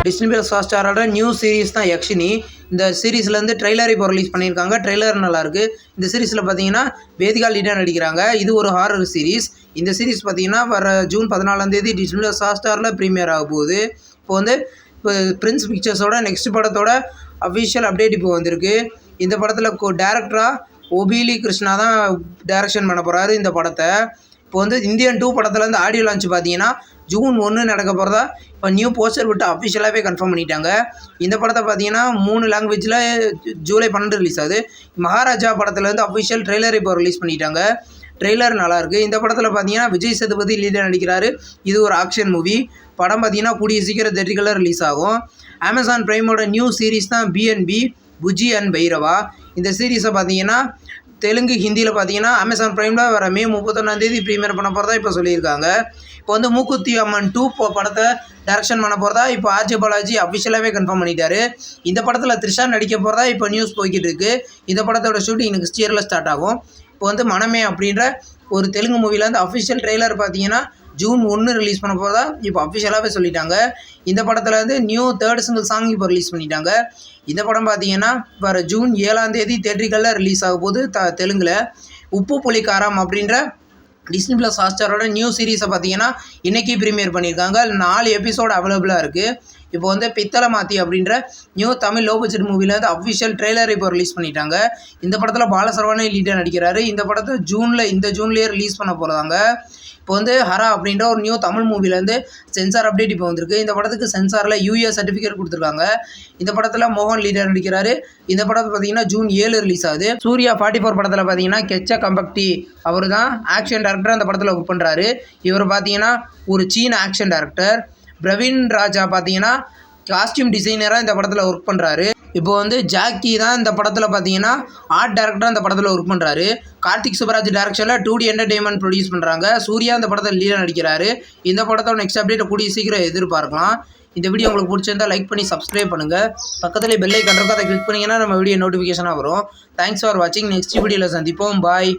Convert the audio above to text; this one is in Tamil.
டிஸ்னி பிளஸ் ஹாட்ஸ்டாரோட நியூ சீரிஸ் தான் யக்ஷினி. இந்த சீரிஸ்லேருந்து ட்ரெய்லர் இப்போ ரிலீஸ் பண்ணியிருக்காங்க. ட்ரெய்லர் நல்லாயிருக்கு. இந்த சீரிஸில் பார்த்தீங்கன்னா வேதிகா லீடாக நடிக்கிறாங்க. இது ஒரு ஹாரர் சீரிஸ். இந்த சீரிஸ் பார்த்தீங்கன்னா வர ஜூன் 14 டிஸ்னி பிளஸ் ஹாட்ஸ்டாரில் ப்ரீமியர் ஆக போகுது. இப்போ பிரின்ஸ் பிக்சர்ஸோட நெக்ஸ்ட் படத்தோட அஃபிஷியல் அப்டேட் இப்போ வந்திருக்கு. இந்த படத்தில் டேரக்டராக ஒபிலி கிருஷ்ணா தான் டைரக்ஷன் பண்ண போகிறாரு இந்த படத்தை. இப்போ இந்தியன் 2 படத்துலேருந்து ஆடியோ லான்ச் பார்த்தீங்கன்னா ஜூன் 1 நடக்க போகிறதா இப்போ நியூ போஸ்டர் விட்டு அஃபிஷியலாகவே கன்ஃபார்ம் பண்ணிட்டாங்க. இந்த படத்தை பார்த்தீங்கன்னா 3 லாங்குவேஜில் ஜூலை 12 ரிலீஸ் ஆகுது. மகாராஜா படத்துலேருந்து அஃபிஷியல் ட்ரெய்லர் இப்போ ரிலீஸ் பண்ணிட்டாங்க. ட்ரெய்லர் நல்லாயிருக்கு. இந்த படத்தில் பார்த்தீங்கன்னா விஜய் சேதுபதி லீடாக நடிக்கிறாரு. இது ஒரு ஆக்ஷன் மூவி. படம் பார்த்தீங்கன்னா கூடிய சீக்கிரம் தியேட்டரில் ரிலீஸ் ஆகும். அமேசான் பிரைமோட நியூ சீரிஸ் தான் பிஎன்பி புஜி அண்ட் பைரவா. இந்த சீரீஸை பார்த்தீங்கன்னா தெலுங்கு ஹிந்தியில் பார்த்தீங்கன்னா அமேசான் பிரைமில் வர மே 31 ப்ரீமியர் பண்ண போகிறதா இப்போ சொல்லியிருக்காங்க. இப்போ மூக்குத்தி அம்மன் 2 படத்தை டைரக்ஷன் பண்ண போகிறதா இப்போ ஆர்ஜே பாலாஜி அஃபிஷியலாகவே கன்ஃபார்ம் பண்ணிட்டாரு. இந்த படத்தில் த்ரிஷா நடிக்க போகிறதா இப்போ நியூஸ் போய்கிட்டு இருக்குது. இந்த படத்தோட ஷூட்டிங் நெக்ஸ்ட் இயரில் ஸ்டார்ட் ஆகும். இப்போ மனமே அப்படின்ற ஒரு தெலுங்கு மூவியில் அஃபிஷியல் ட்ரெய்லர் பார்த்தீங்கன்னா ஜூன் 1 ரிலீஸ் பண்ண போகிறதா இப்போ அஃபிஷியலாகவே சொல்லிட்டாங்க. இந்த படத்தில் நியூ 3rd சிங்கிள் சாங் இப்போ ரிலீஸ் பண்ணிட்டாங்க. இந்த படம் பார்த்தீங்கன்னா வர ஜூன் 7 தியேட்டரிகளில் ரிலீஸ் ஆக போகுது. தெலுங்கில் உப்பு புலிகாரம் அப்படின்ற டிஸ்னி பிளஸ் ஹாட்ஸ்டாரோட நியூ சீரீஸை பார்த்தீங்கன்னா இன்றைக்கி ப்ரீமியர் பண்ணியிருக்காங்க. 4 எபிசோடு அவைலபிளாக இருக்குது. இப்போ பித்தளை மாற்றி அப்படின்ற நியூ தமிழ் லோ பட்ஜெட் மூவியில் அஃபிஷியல் ட்ரெய்லர் இப்போ ரிலீஸ் பண்ணிட்டாங்க. இந்த படத்தில் பாலசரவணன் லீடாக நடிக்கிறாரு. இந்த படத்தை இந்த ஜூன்லேயே ரிலீஸ் பண்ண போகிறாங்க. இப்போ ஹரா அப்படின்ற ஒரு நியூ தமிழ் மூவிலேருந்து சென்சார் அப்டேட் இப்போ வந்திருக்கு. இந்த படத்துக்கு சென்சாரில் யூஎஸ் சர்டிஃபிகேட் கொடுத்துருக்காங்க. இந்த படத்தில் மோகன் லீடர் நடிக்கிறாரு. இந்த படத்தை பார்த்தீங்கன்னா ஜூன் 7 ரிலீஸ் ஆகுது. சூர்யா 44 படத்தில் பார்த்தீங்கன்னா கெச்சா கம்பக்டி அவர் தான் ஆக்ஷன் டேரக்டர் அந்த படத்தில் ஒர்க் பண்ணுறாரு. இவர் பார்த்தீங்கன்னா ஒரு சீன ஆக்ஷன் டேரக்டர். பிரவீன் ராஜா பார்த்தீங்கன்னா காஸ்டியூம் டிசைனராக இந்த படத்தில் ஒர்க் பண்ணுறாரு. இப்போ ஜாக்கி தான் இந்த படத்தில் பார்த்தீங்கன்னா ஆர்ட் டைரக்டராக இந்த படத்தில் ஒர்க் பண்ணுறாரு. கார்த்திக் சுப்ராஜ் டைரக்ஷனில் 2D என்டர்டெயின்மெண்ட் ப்ரொடியூஸ் பண்ணுறாங்க. சூர்யா இந்த படத்தில் லீடாக நடிக்கிறாரு. இந்த படத்தோட நெக்ஸ்ட் அப்டேட்டை கூடிய சீக்கிரம் எதிர்பார்க்கலாம். இந்த வீடியோ உங்களுக்கு பிடிச்சிருந்தால் லைக் பண்ணி சப்ஸ்கிரைப் பண்ணுங்கள். பக்கத்தில் பெல் ஐக்கான் இருக்கும், அதை கிளிக் பண்ணிங்கன்னா நம்ம வீடியோ நோட்டிஃபிகேஷனாக வரும். தேங்க்ஸ் ஃபார் வாட்சிங். நெக்ஸ்ட் வீடியோவில் சந்திப்போம். பாய்.